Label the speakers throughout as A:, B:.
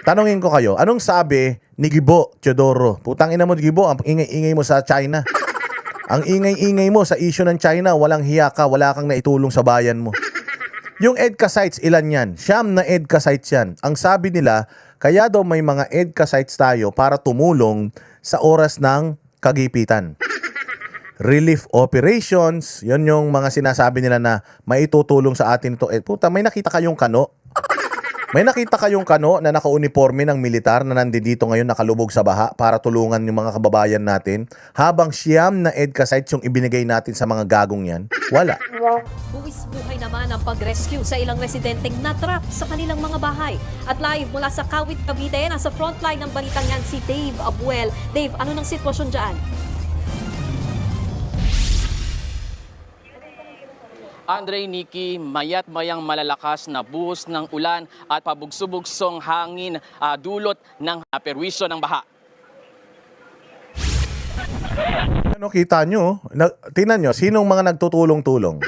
A: Tanungin ko kayo, anong sabi ni Gibo Teodoro? Putang ina mo, Gibo, ang ingay-ingay mo sa China. Ang ingay-ingay mo sa issue ng China, walang hiya ka, wala kang naitulong sa bayan mo. Yung EDCA sites, ilan yan? Siyam na EDCA sites yan. Ang sabi nila, kaya daw may mga EDCA sites tayo para tumulong sa oras ng kagipitan. Relief operations, yun yung mga sinasabi nila na maitutulong sa atin ito. Puta, may nakita kayong kano? May nakita kayong kano na naka-uniforme ng militar na nandito ngayon nakalubog sa baha para tulungan yung mga kababayan natin habang siyam na EDCA sites yung ibinigay natin sa mga gagong yan? Wala.
B: Buwis buhay naman ang pag-rescue sa ilang residenteng natrap sa kanilang mga bahay. At live mula sa Kawit, Cavite, nasa frontline ng balitang yan si Dave Abuel. Dave, ano ng sitwasyon dyan?
C: Andre, Nikki, mayat-mayang malalakas na buhos ng ulan at pabugso-bugsong hangin dulot ng perwisyo ng baha.
A: Ano kita nyo? Tingnan nyo, sinong mga nagtutulong-tulong?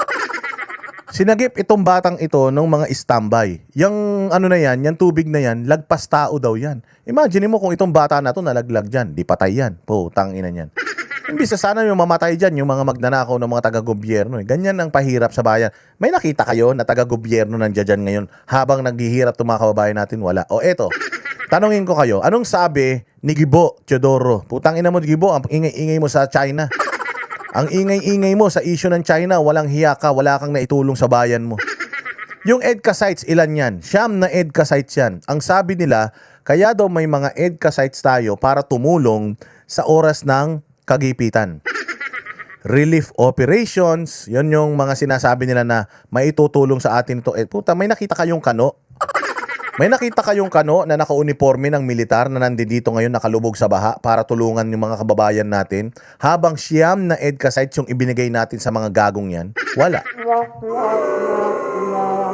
A: Sinagip itong batang ito ng mga standby. Yung ano na yan, yung tubig na yan, lagpas tao daw yan. Imagine mo kung itong bata na to nalaglag dyan, di patay yan. Putang ina yan. Imbis na sana yung mamatay dyan, yung mga magnanakaw ng mga taga-gobyerno. Ganyan ang pahirap sa bayan. May nakita kayo na taga-gobyerno nandiyan dyan ngayon habang naghihirap itong mga kababayan natin? Wala. O eto, tanungin ko kayo, anong sabi ni Gibo Teodoro? Putang ina mo, Gibo, ang ingay-ingay mo sa China. Ang ingay-ingay mo sa issue ng China, walang hiya ka, wala kang naitulong sa bayan mo. Yung EDCA sites, ilan yan? Siyam na EDCA sites yan. Ang sabi nila, kaya daw may mga EDCA sites tayo para tumulong sa oras ng kagipitan. Relief operations, yun yung mga sinasabi nila na maitutulong sa atin ito. Puta, may nakita kayong kano? May nakita kayong kano na naka-uniforme ng militar na nandito ngayon nakalubog sa baha para tulungan yung mga kababayan natin habang siyam na EDCA sites yung ibinigay natin sa mga gagong yan? Wala.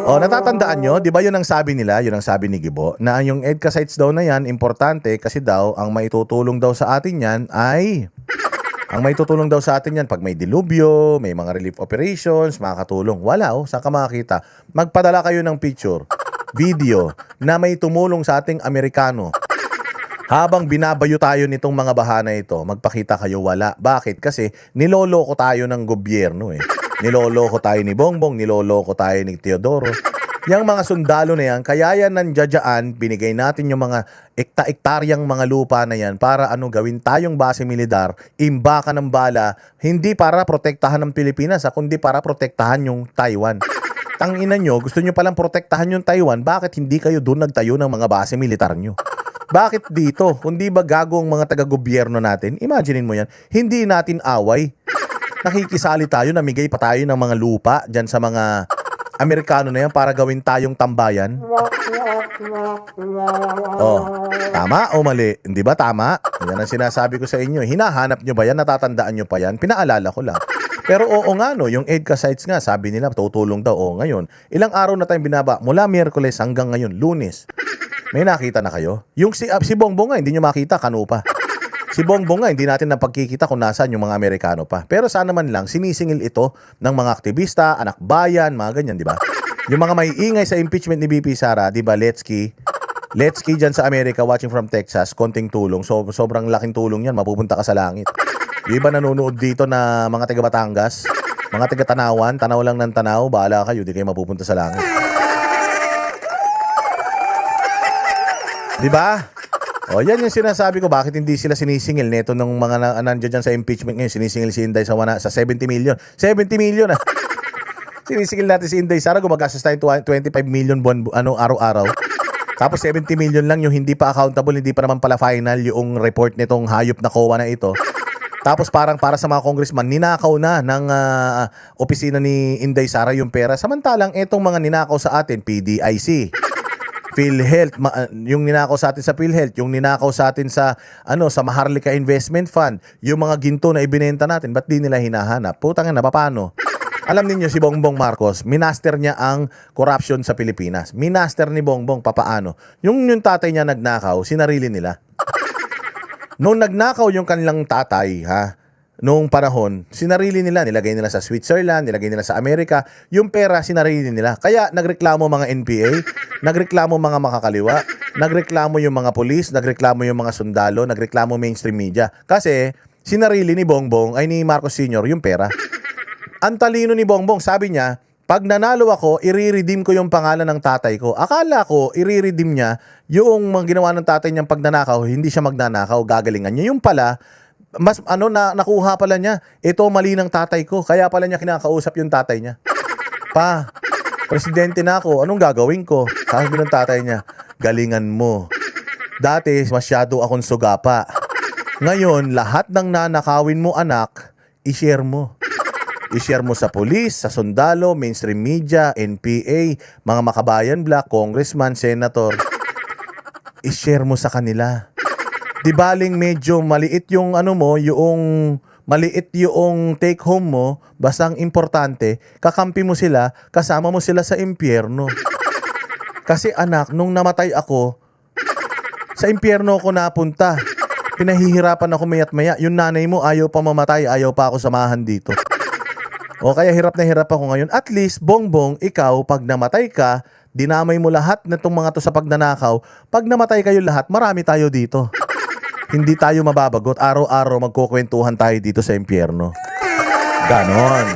A: O, natatandaan nyo, di ba yun ang sabi nila, yun ang sabi ni Gibo, na yung EDCA sites daw na yan, importante kasi daw, ang maitutulong daw sa atin yan ay... Ang may tutulong daw sa atin yan pag may dilubyo, may mga relief operations, makakatulong. Wala saan ka makakita? Magpadala kayo ng picture, video, na may tumulong sa ating Amerikano. Habang binabayo tayo nitong mga bahana ito, magpakita kayo, wala. Bakit? Kasi niloloko tayo ng gobyerno Niloloko tayo ni Bongbong, niloloko tayo ni Teodoro. Yang mga sundalo na yan, kaya yan nandiyadyaan, binigay natin yung mga ekta-ektaryang mga lupa na yan para gawin tayong base militar, imbakan ng bala, hindi para protektahan ng Pilipinas, kundi para protektahan yung Taiwan. Tangina nyo, gusto nyo palang protektahan yung Taiwan, bakit hindi kayo doon nagtayo ng mga base militar nyo? Bakit dito? Kundi ba gagong mga taga-gobyerno natin? Imaginein mo yan, hindi natin away. Nakikisali tayo, namigay pa tayo ng mga lupa dyan sa mga Amerikano na yan para gawin tayong tambayan. Tama o mali? Hindi ba tama? Yan ang sinasabi ko sa inyo. Hinahanap nyo ba yan? Natatandaan nyo pa yan? Pinaalala ko lang. Pero oo nga yung EDCA sites nga, sabi nila tutulong daw. Ngayon, ilang araw na tayong binaba, mula Miyerkules hanggang ngayon, Lunes. May nakita na kayo? Yung si Bongbong nga, hindi nyo makita, kano pa. Si Bongbong nga, hindi natin napagkikita kung nasaan yung mga Amerikano pa. Pero sana man lang, sinisingil ito ng mga aktivista, anak bayan, mga ganyan, di ba? Yung mga maiingay sa impeachment ni BP Sara, di ba, Letsky dyan sa Amerika, watching from Texas, konting tulong. So, sobrang laking tulong yan, mapupunta ka sa langit. Di ba nanonood dito na mga taga Batangas? Mga taga Tanawan, tanaw lang ng tanaw, bahala kayo, di kayo mapupunta sa langit. Di ba? O, yan yung sinasabi ko, bakit hindi sila sinisingil neto ng mga nandiyan dyan sa impeachment ngayon, sinisingil si Inday sa 70 million. 70 million Sinisingil natin si Inday Sara, gumagastos tayo 25 million araw-araw. Tapos 70 million lang yung hindi pa accountable, hindi pa naman pala final yung report nitong hayop na COA na ito. Tapos parang para sa mga congressman, ninakaw na ng opisina ni Inday Sara yung pera. Samantalang itong mga ninakaw sa atin, PDIC, PhilHealth, yung ninakaw sa atin sa PhilHealth, yung ninakaw sa atin sa sa Maharlika Investment Fund, yung mga ginto na ibinenta natin, ba't di nila hinahanap? Putang ina, paano? Alam niyo si Bongbong Marcos, minaster niya ang corruption sa Pilipinas. Minaster ni Bongbong, papaano? Yung tatay niya nagnakaw, sinarili nila. Nung nagnakaw yung kanilang tatay, nung panahon, sinarili nila, nilagay nila sa Switzerland, nilagay nila sa Amerika, yung pera sinarili nila. Kaya nagreklamo mga NPA, nagreklamo mga makakaliwa, nagreklamo yung mga pulis, nagreklamo yung mga sundalo, nagreklamo mainstream media. Kasi sinarili ni Bongbong ay ni Marcos Sr. yung pera. Ang talino ni Bongbong, sabi niya, pag nanalo ako, i-redeem ko yung pangalan ng tatay ko. Akala ko, i-redeem niya yung mga ginawa ng tatay niyang pagnanakaw, hindi siya magnanakaw, gagalingan niya. Yung pala, mas nakuha pala niya, ito mali ng tatay ko. Kaya pala niya kinakausap yung tatay niya. Pa, presidente na ako, anong gagawin ko? Sabi ng tatay niya, galingan mo. Dati, masyado akong sugapa. Ngayon, lahat ng nanakawin mo anak, i-share mo. I-share mo sa pulis, sa sundalo, mainstream media, NPA, mga makabayan black, congressman, senator. I-share mo sa kanila. Di baling medyo maliit yung maliit yung take home mo, basta ang importante, kakampi mo sila, kasama mo sila sa impyerno. Kasi anak, nung namatay ako, sa impyerno ako napunta. Pinahihirapan ako mayat maya. Yung nanay mo ayaw pa mamatay, ayaw pa ako samahan dito. O kaya hirap na hirap ako ngayon. At least, Bongbong, ikaw, pag namatay ka, dinamay mo lahat na itong mga to sa pagnanakaw. Pag namatay kayo lahat, marami tayo dito. Hindi tayo mababagot. Araw-araw magkukwentuhan tayo dito sa impyerno. Ganon.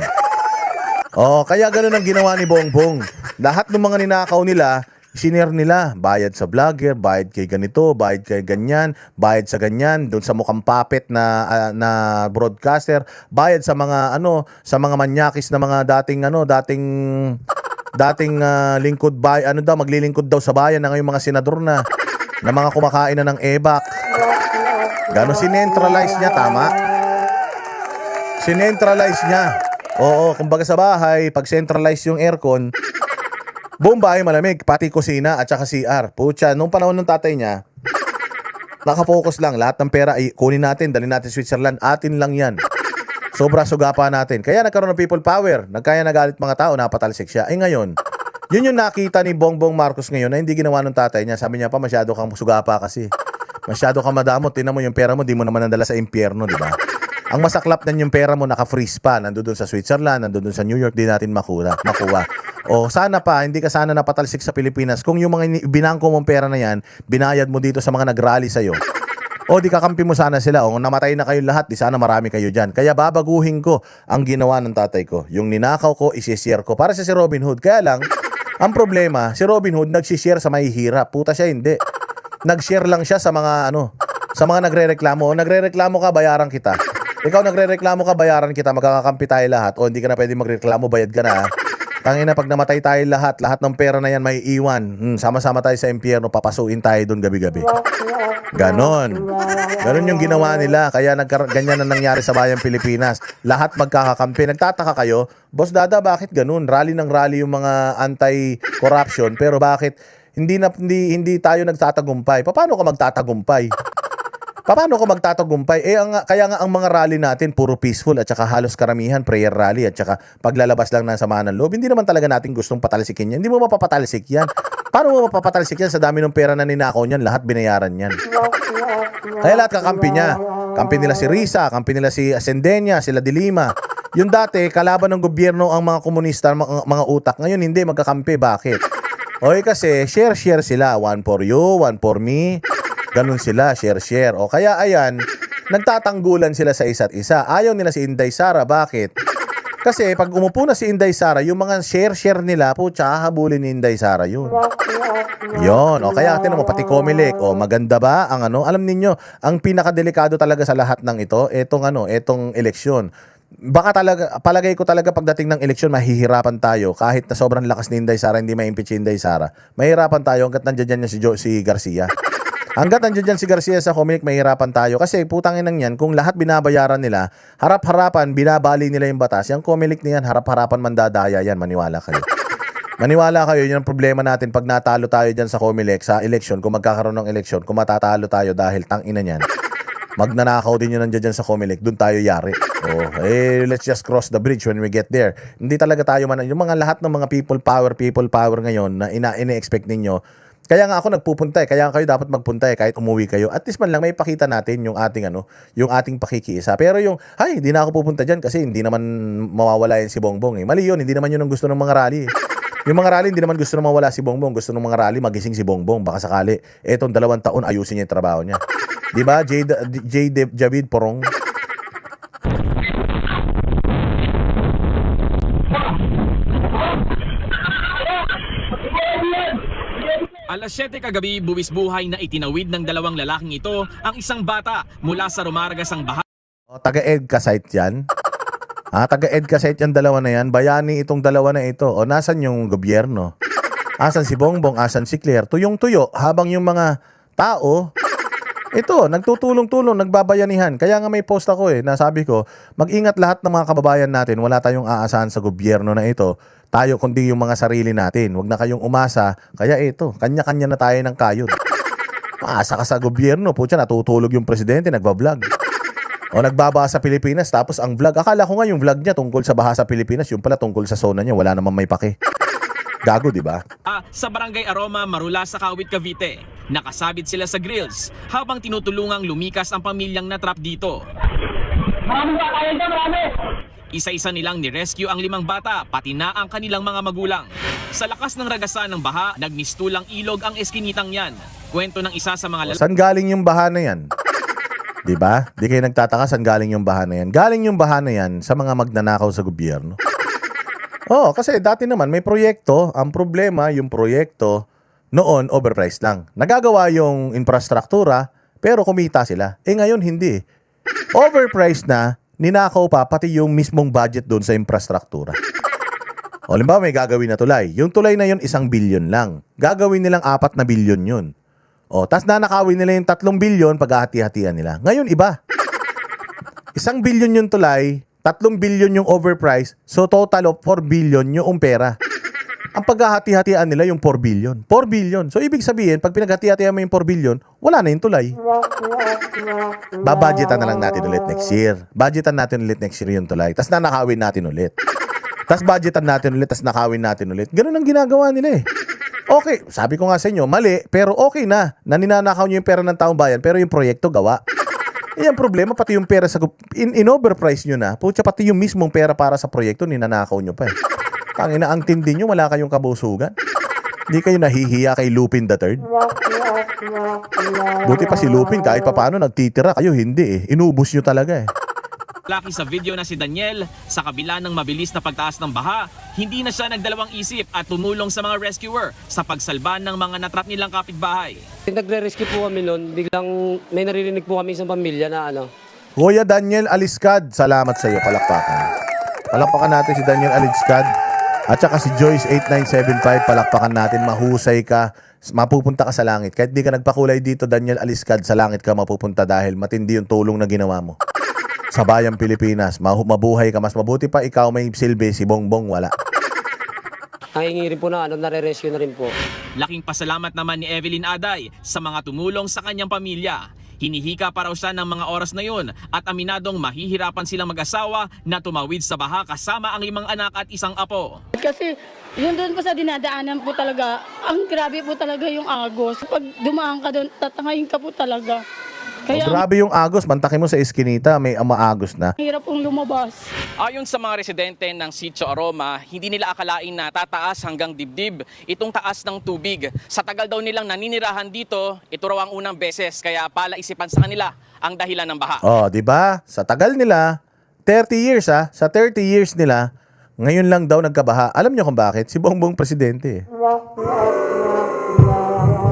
A: O, kaya ganon ang ginawa ni Bongbong. Lahat ng mga ninakaw nila, sinare nila. Bayad sa vlogger, bayad kay ganito, bayad kay ganyan, bayad sa ganyan, doon sa mukhang puppet na broadcaster, bayad sa mga sa mga manyakis na mga dating lingkod maglilingkod daw sa bayan na ngayong mga senador na mga kumakain na ng ebak. Gano sinentralize niya, tama? Sinentralize niya. Oo, kumbaga sa bahay, pag centralize yung aircon, buong bahay malamig, pati kusina at saka CR. Pucha, nung panahon ng tatay niya, nakafocus lang. Lahat ng pera ay kunin natin, dalhin natin Switzerland. Atin lang yan. Sobra sugapa natin. Kaya nagkaroon ng people power. Nagkaya nagalit mga tao, napatalsik siya. Ay ngayon, yun yung nakita ni Bongbong Marcos ngayon na hindi ginawa ng tatay niya. Sabi niya pa, masyado kang sugapa kasi. Masyado kang madamot. Tingnan mo yung pera mo, di mo naman nandala sa impyerno, di ba? Ang masaklap na yung pera mo, naka-freeze pa. Nandoon sa Switzerland, nandoon sa New York, di natin makuha. O sana pa, hindi ka sana napatalsik sa Pilipinas. Kung yung mga binangko mong pera na yan, binayad mo dito sa mga nag-rally sa'yo. O di kakampi mo sana sila. O namatay na kayo lahat, di sana marami kayo dyan. Kaya babaguhin ko ang ginawa ng tatay ko. Yung ninakaw ko, isi-share ko. Para sa si Robin Hood. Kaya lang, ang problema, si Robin Hood nag-share sa mahihirap. Puta siya, hindi. Nag-share lang siya sa mga sa mga nagrereklamo. O nagrereklamo ka, bayaran kita. Ikaw nagrereklamo ka, bayaran kita, magkakakampi tayo lahat. O hindi ka na pwede magreklamo, bayad ka na. Tangina, pag namatay tayo lahat ng pera na yan may iwan. Sama-sama tayo sa impyerno, papasuin tayo doon gabi-gabi. Ganon yung ginawa nila. Kaya ganyan na nangyari sa bayang Pilipinas. Lahat magkakakampi. Nagtataka kayo, Boss Dada, bakit ganon? Rally ng rally yung mga anti-corruption, pero bakit hindi tayo nagtatagumpay? Paano ka magtatagumpay? Kaya nga ang mga rally natin puro peaceful at saka halos karamihan prayer rally at saka paglalabas lang ng sama ng loob. Hindi naman talaga natin gustong patalsikin yan. Hindi mo mapapatalsik yan. Paano mo mapapatalsik yan sa dami ng pera na ninakaw niyan? Lahat binayaran yan. Kaya lahat kakampi niya. Kampi nila si Risa, kampi nila si Ascendenia, sila Dilima. Yung dati, kalaban ng gobyerno ang mga komunista, mga utak. Ngayon hindi magkakampi. Bakit? Oy, kasi share sila. One for you, one for me. Ganun sila, share. O kaya ayan, nagtatanggulan sila sa isa't isa. Ayaw nila si Inday Sara. Bakit? Kasi pag umupo na si Inday Sara, yung mga share nila, pucha, habulin ni Inday Sara yun. Yon. O kaya tinan mo, pati Comelec. O maganda ba ang Alam ninyo, ang pinakadelikado talaga sa lahat ng ito, etong eleksyon. Baka talaga, palagay ko talaga pagdating ng eleksyon, mahihirapan tayo. Kahit na sobrang lakas ni Inday Sara, hindi ma-impeach si Inday Sara. Mahihirapan tayo hanggat nandiyan niya si Garcia. Hanggat nandiyan si Garcia sa Comelec, mahihirapan tayo. Kasi putang inang yan, kung lahat binabayaran nila, harap-harapan, binabali nila yung batas. Yung Comelec na yan, harap-harapan mandadaya yan. Maniwala kayo. Yun ang problema natin pag natalo tayo dyan sa Comelec, sa eleksyon, kung magkakaroon ng eleksyon, kung matatalo tayo dahil tangina niyan. Magnanakaw din yun nandiyan sa Comelec, dun tayo yari. Let's just cross the bridge when we get there. Hindi talaga tayo yung mga lahat ng mga people power ngayon na ina-expect ninyo, Kaya nga ako nagpupunta eh. Kaya kayo dapat magpunta eh kahit umuwi kayo. At least man lang may pakita natin yung ating yung ating pakikiisa. Pero yung, ay, hindi na ako pupunta diyan kasi hindi naman mawawala yan si Bongbong eh. Mali yun, hindi naman yun ang gusto ng mga rally eh. Yung mga rally, hindi naman gusto na mawala si Bongbong. Gusto ng mga rally, magising si Bongbong. Baka sakali, etong 2 taon, ayusin niya yung trabaho niya. Di ba? Javid Porong.
C: Alas 7 kagabi, buwis buhay na itinawid ng 2 lalaking ito ang isang bata mula sa Rumaragasang bahay.
A: O, taga-EDCA site yan. Taga-EDCA site yan, 2 na yan. Bayani itong 2 na ito. O, nasan yung gobyerno? Asan si Bongbong? Asan si Claire? Tuyong-tuyo. Habang yung mga tao, ito, nagtutulong-tulong, nagbabayanihan. Kaya nga may post ako eh, nasabi ko, mag-ingat lahat ng mga kababayan natin. Wala tayong aasahan sa gobyerno na ito. Tayo kundi yung mga sarili natin. Huwag na kayong umasa. Kaya ito, kanya-kanya na tayo ng kayod. Maasa ka sa gobyerno. Putya, natutulog yung presidente, nagbablog. O nagbaba sa Pilipinas, tapos ang vlog. Akala ko nga yung vlog niya tungkol sa baha sa Pilipinas, yung pala tungkol sa zona niya. Wala namang may pake. Gago, di ba?
C: Sa Barangay Aroma, Marula sa Kawit, Cavite. Nakasabit sila sa grills habang tinutulungang lumikas ang pamilyang natrap dito. Isa-isa nilang ni-rescue ang 5 bata, pati na ang kanilang mga magulang. Sa lakas ng ragasan ng baha, nagmistulang ilog ang eskinitang yan. Kwento ng isa sa mga lalaki.
A: Saan galing yung baha na yan? Di ba? Di kayo nagtataka saan galing yung baha na yan. Galing yung baha na yan sa mga magnanakaw sa gobyerno. Oo, kasi dati naman may proyekto. Ang problema, yung proyekto noon overpriced lang. Nagagawa yung infrastruktura, pero kumita sila. Ngayon hindi. Overpriced na, ninakaw pa pati yung mismong budget doon sa infrastruktura. O, limbawa may gagawin na tulay. Yung tulay na yun, 1 billion lang. Gagawin nilang 4 na billion yun. O, tas nanakawin nila yung 3 billion paghahati-hatian nila. Ngayon, iba. 1 billion yung tulay, 3 billion yung overprice, so total of 4 billion yung pera. Ang paghahati-hatian nila yung 4 billion. 4 billion. So, ibig sabihin, pag pinaghati-hatian mo yung 4 billion, wala na yung tulay. Babudgetan na lang natin ulit next year. Budgetan natin ulit next year yung tulay. Tas nanakawin natin ulit. Tas budgetan natin ulit, tas nakawin natin ulit. Ganun ang ginagawa nila eh. Okay, sabi ko nga sa inyo, mali, pero okay na. Naninanakaw nyo yung pera ng taong bayan, pero yung proyekto gawa. Yung problema, pati yung pera sa in-overprice nyo na, putya pati yung mismong pera para sa proyekto, ninanakaw nyo pa eh. Tangina, ang tindi nyo, wala kayong kabusugan. Hindi kayo nahihiya kay Lupin III. Buti pa si Lupin, kahit papaano nagtitira, kayo hindi eh. Inubos nyo talaga eh.
C: Laki sa video na si Daniel, sa kabila ng mabilis na pagtaas ng baha, hindi na siya nagdalawang isip at tumulong sa mga rescuer sa pagsalba ng mga natrap nilang kapitbahay.
D: Nagre-rescue po kami noon, biglang may naririnig po kami isang pamilya na
A: Kuya Daniel Aliscad, salamat sa iyo, palakpakan. Palakpakan natin si Daniel Aliscad. At saka si Joyce 8975, palakpakan natin, mahusay ka, mapupunta ka sa langit. Kahit di ka nagpakulay dito, Daniel Aliscad, sa langit ka mapupunta dahil matindi yung tulong na ginawa mo. Sa bayang Pilipinas, mabuhay ka, mas mabuti pa ikaw may silbi, si Bongbong wala.
D: nangingi rin po na nare-rescue na rin po.
C: Laking pasalamat naman ni Evelyn Aday sa mga tumulong sa kanyang pamilya. Hinihika pa raw siya ng mga oras na yun at aminadong mahihirapan silang mag-asawa na tumawid sa baha kasama ang 5 anak at 1 apo.
E: Kasi yun doon po sa dinadaanan po talaga, ang grabe po talaga yung agos. Pag dumaan ka doon, tatangayin ka po talaga. Kaya
A: grabe yung agos, mantakin mo sa eskinita, may maagos na.
E: hirap pong lumabas.
C: Ayon sa mga residente ng Sitio Aroma, hindi nila akalain na tataas hanggang dibdib itong taas ng tubig. Sa tagal daw nilang naninirahan dito, ito raw ang unang beses kaya palaisipan sa kanila ang dahilan ng baha.
A: Oh, di ba? Sa tagal nila, 30 years sa 30 years nila, ngayon lang daw nagkabaha. Alam niyo kung bakit? Si Bongbong presidente.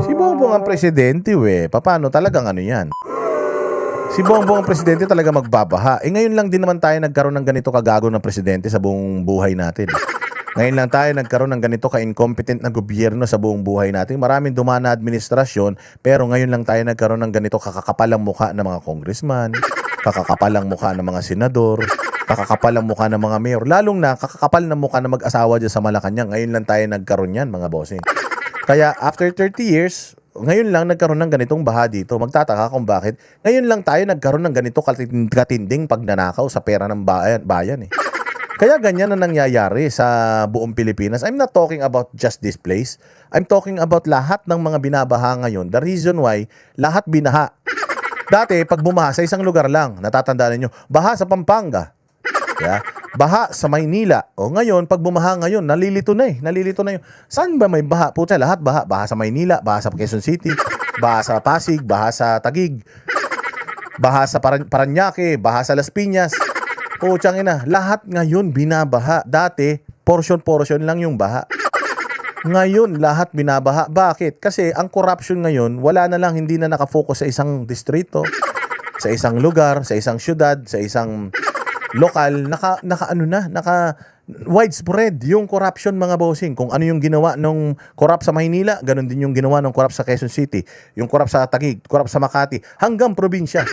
A: Si Bongbong ang presidente, we. Paano talagang ano yan? Si Bongbong ang presidente talaga magbabaha. Ngayon lang din naman tayo nagkaroon ng ganito kagago ng presidente sa buong buhay natin. Ngayon lang tayo nagkaroon ng ganito ka-incompetent na gobyerno sa buong buhay natin. Maraming dumaan na administrasyon, pero ngayon lang tayo nagkaroon ng ganito kakakapalang mukha ng mga congressman, kakakapalang mukha ng mga senador, kakakapalang mukha ng mga mayor. Lalong na kakakapal na mukha na mag-asawa dyan sa Malacanang. Ngayon lang tayo nagkaroon yan, mga bossing. Kaya after 30 years, ngayon lang nagkaroon ng ganitong baha dito. Magtataka kung bakit. Ngayon lang tayo nagkaroon ng ganito katinding pagnanakaw sa pera ng bayan eh. Kaya ganyan na nangyayari sa buong Pilipinas. I'm not talking about just this place. I'm talking about lahat ng mga binabaha ngayon. The reason why lahat binaha. Dati, pag bumaha sa isang lugar lang, natatandaan niyo, baha sa Pampanga. Yeah? Baha sa Maynila. O ngayon, pag bumaha ngayon, nalilito na eh. Nalilito na yun. Saan ba may baha? Puta, lahat baha. Baha sa Maynila, baha sa Quezon City, baha sa Pasig, baha sa Taguig, baha sa Paranaque, baha sa Las Piñas. Putsang ina, lahat ngayon binabaha. Dati, portion-portion lang yung baha. Ngayon, lahat binabaha. Bakit? Kasi ang corruption ngayon, wala na lang, hindi na nakafocus sa isang distrito, sa isang lugar, sa isang syudad, sa isang lokal, naka widespread yung corruption, mga bossing. Kung ano yung ginawa nung corrupt sa Maynila, ganun din yung ginawa nung corrupt sa Quezon City, yung corrupt sa Taguig, corrupt sa Makati, hanggang probinsya.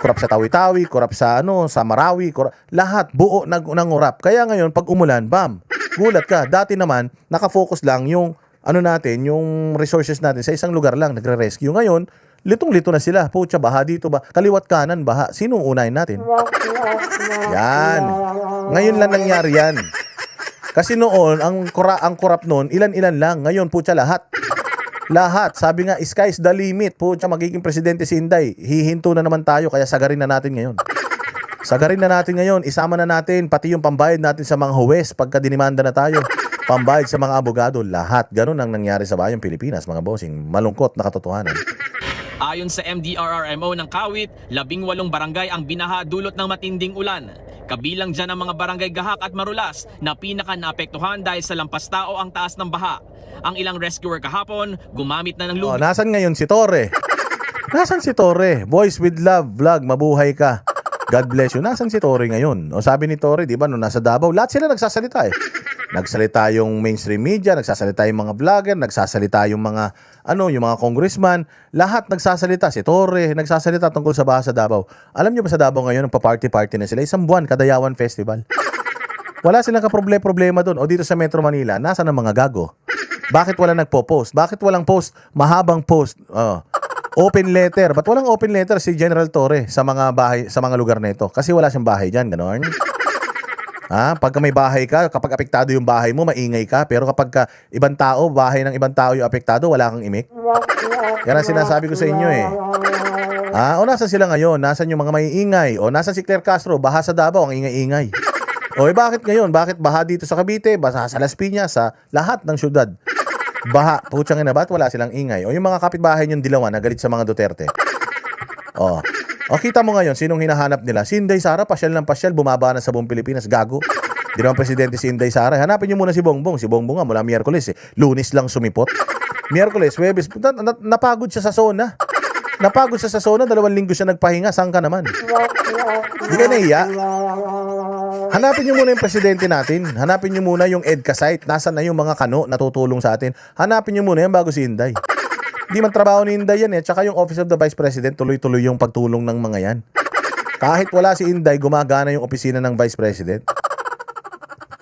A: Corrupt sa Tawi-Tawi, corrupt sa sa Marawi, lahat buo nangurap. Kaya ngayon pag umulan, bam, gulat ka. Dati naman nakafocus lang yung natin, yung resources natin sa isang lugar lang, nagre-rescue. Ngayon, litong-lito na sila. Pucha, baha dito ba? Kaliwat kanan, baha. Sino unahin natin? Yan. Ngayon lang nangyari yan. Kasi noon, ang corrupt noon, ilan-ilan lang. Ngayon, pucha, lahat. Lahat. Sabi nga, sky's the limit. Pucha, magiging presidente si Inday. Hihinto na naman tayo, kaya sagarin na natin ngayon. Sagarin na natin ngayon. Isama na natin, pati yung pambayad natin sa mga huwes pagka dinimanda na tayo. Pambayad sa mga abogado. Lahat. Ganun ang nangyari sa bayang Pilipinas, mga bossing. Malungkot na katotohanan.
C: Ayon sa MDRRMO ng Kawit, 18 barangay ang binaha dulot ng matinding ulan. Kabilang dyan ang mga barangay Gahak at Marulas na pinaka-naapektuhan dahil sa lampas tao ang taas ng baha. Ang ilang rescuer kahapon, gumamit na ng lubid.
A: Nasan ngayon si Torre? Nasan si Torre? Boys with Love vlog, mabuhay ka. God bless you. Nasan si Torre ngayon? O sabi ni Torre, di ba, nung nasa Davao, lahat sila nagsasalita eh. Nagsalita yung mainstream media, nagsasalita yung mga vlogger, nagsasalita yung mga yung mga congressman, lahat nagsasalita. Si Torre nagsasalita tungkol sa baha sa Davao. Alam niyo ba sa Davao ngayon, nagpa-party-party na sila, isang buwan Kadayawan Festival. Wala silang problema doon. O dito sa Metro Manila, nasaan ang mga gago? Bakit wala nagpo-post? Bakit walang post? Mahabang post. Open letter. Ba't walang open letter si General Torre sa mga bahay, sa mga lugar nito? Kasi wala siyang bahay diyan, ganoon. Pagka may bahay ka, kapag apektado yung bahay mo, maingay ka. Pero kapag ibang tao, bahay ng ibang tao yung apektado, wala kang imik. Yan ang sinasabi ko sa inyo eh. O nasan sila ngayon? Nasan yung mga maiingay? O nasan si Claire Castro? Baha sa Davao, ang ingay-ingay. O bakit ngayon? Bakit baha dito sa Cavite? Baha sa Las Piñas, sa lahat ng syudad? Baha. Putsang ina, ba't wala silang ingay? O yung mga kapitbahay niyong Dilawan na galit sa mga Duterte. O kita mo ngayon, sinong hinahanap nila? Si Inday Sara, pasyal ng pasyal, bumaba na sa buong Pilipinas, gago. Di naman presidente si Inday Sara. Hanapin niyo muna si Bongbong. Si Bongbong nga mula Miyerkules eh. Lunes lang sumipot. Miyerkules, Huwebes, napagod siya sa zona. Napagod siya sa zona, 2 linggo siya nagpahinga. Saan ka naman? Di ka nahiya? Hanapin niyo muna yung presidente natin. Hanapin niyo muna yung EDCA site. Nasaan na yung mga kano na tutulong sa atin? Hanapin niyo muna yan bago si Inday. Di man trabaho ni Inday yan eh. Tsaka yung Office of the Vice President, tuloy-tuloy yung pagtulong ng mga yan. Kahit wala si Inday, gumagana yung opisina ng Vice President.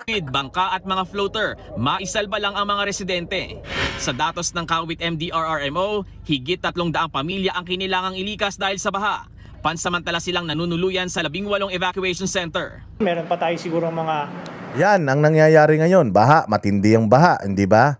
C: Bangka at mga floater, maisalba lang ang mga residente. Sa datos ng Kawit MDRRMO, higit 300 pamilya ang kinilangang ilikas dahil sa baha. Pansamantala silang nanunuluyan sa 18 evacuation center.
F: Meron pa tayo siguro mga...
A: Yan ang nangyayari ngayon. Baha, matindi ang baha, hindi ba?